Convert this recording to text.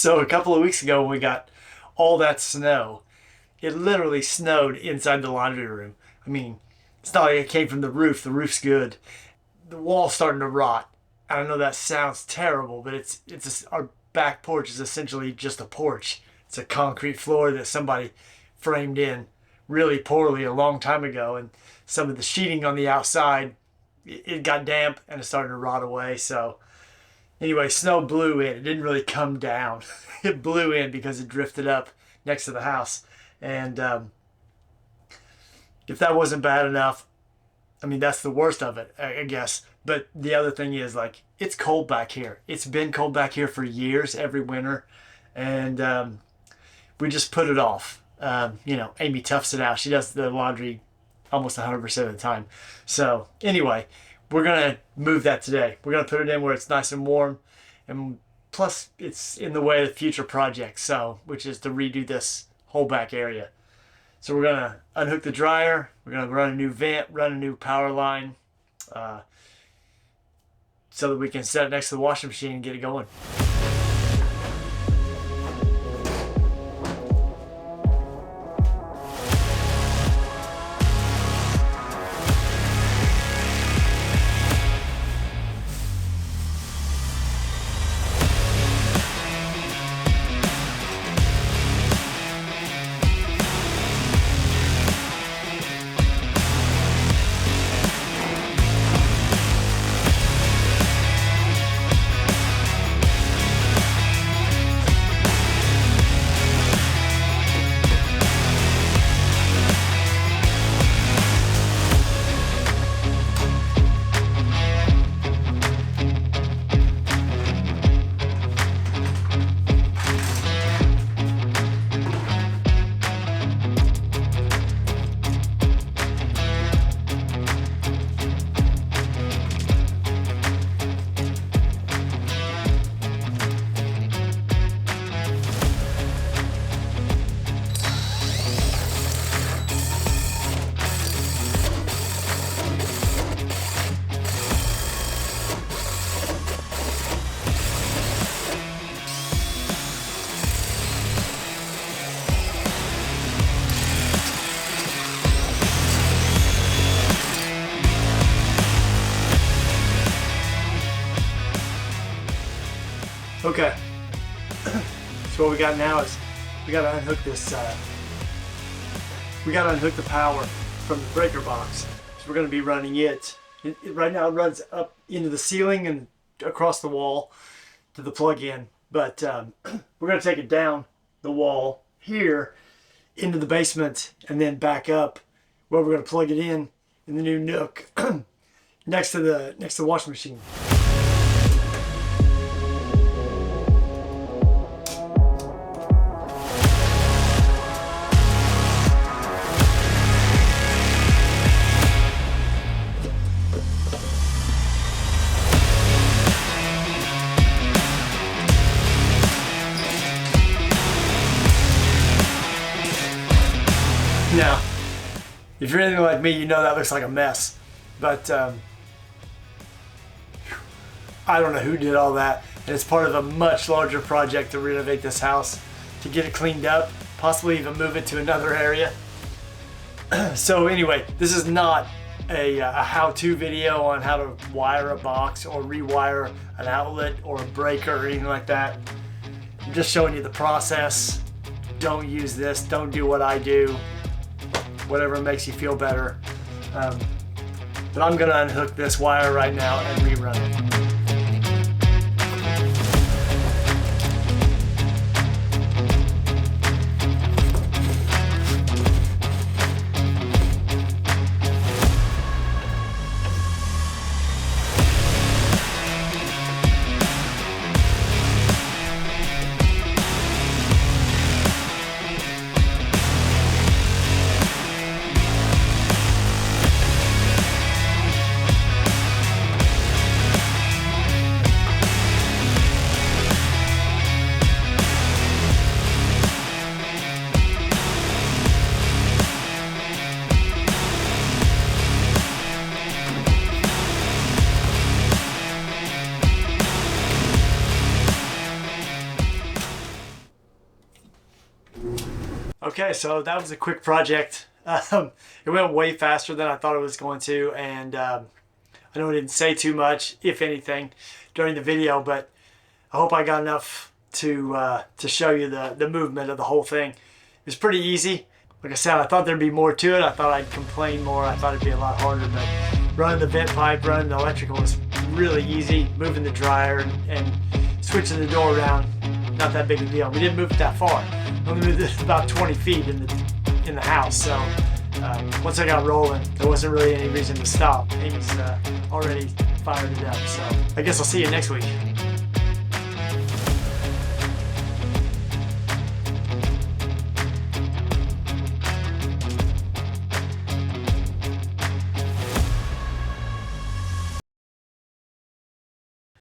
So a couple of weeks ago when we got all that snow, it literally snowed inside the laundry room. I mean, it's not like it came from the roof. The roof's good. The wall's starting to rot. I know that sounds terrible, but our back porch is essentially just a porch. It's a concrete floor that somebody framed in really poorly a long time ago, and some of the sheeting on the outside, it got damp and it started to rot away. So anyway, snow blew in. It didn't really come down. It blew in because it drifted up next to the house. And if that wasn't bad enough, I mean, that's the worst of it, I guess. But the other thing is, like, it's cold back here. It's been cold back here for years, every winter. And we just put it off. Amy toughs it out. She does the laundry almost 100% of the time. So anyway, we're going to move that today. We're going to put it in where it's nice and warm. And plus, it's in the way of future projects, which is to redo this whole back area. So we're going to unhook the dryer. We're going to run a new vent, run a new power line, so that we can set it next to the washing machine and get it going. Okay, so what we got now is we got to unhook this, we got to unhook the power from the breaker box. So we're going to be running it. Right now it runs up into the ceiling and across the wall to the plug-in, but we're going to take it down the wall here into the basement and then back up where we're going to plug it in the new nook next to the washing machine. Now, if you're anything like me, you know that looks like a mess. But I don't know who did all that. And it's part of a much larger project to renovate this house, to get it cleaned up, possibly even move it to another area. So anyway, this is not a how-to video on how to wire a box or rewire an outlet or a breaker or anything like that. I'm just showing you the process. Don't use this. Don't do what I do. Whatever makes you feel better. But I'm gonna unhook this wire right now and rerun it. Okay, so that was a quick project. It went way faster than I thought it was going to, and I know I didn't say too much, if anything, during the video, but I hope I got enough to show you the movement of the whole thing. It was pretty easy. Like I said, I thought there'd be more to it. I thought I'd complain more. I thought it'd be a lot harder, but running the vent pipe, running the electrical was really easy. Moving the dryer and switching the door around, not that big a deal. We didn't move it that far. We only moved it about 20 feet in the house. So once I got rolling, there wasn't really any reason to stop. He's already fired it up. So I guess I'll see you next week.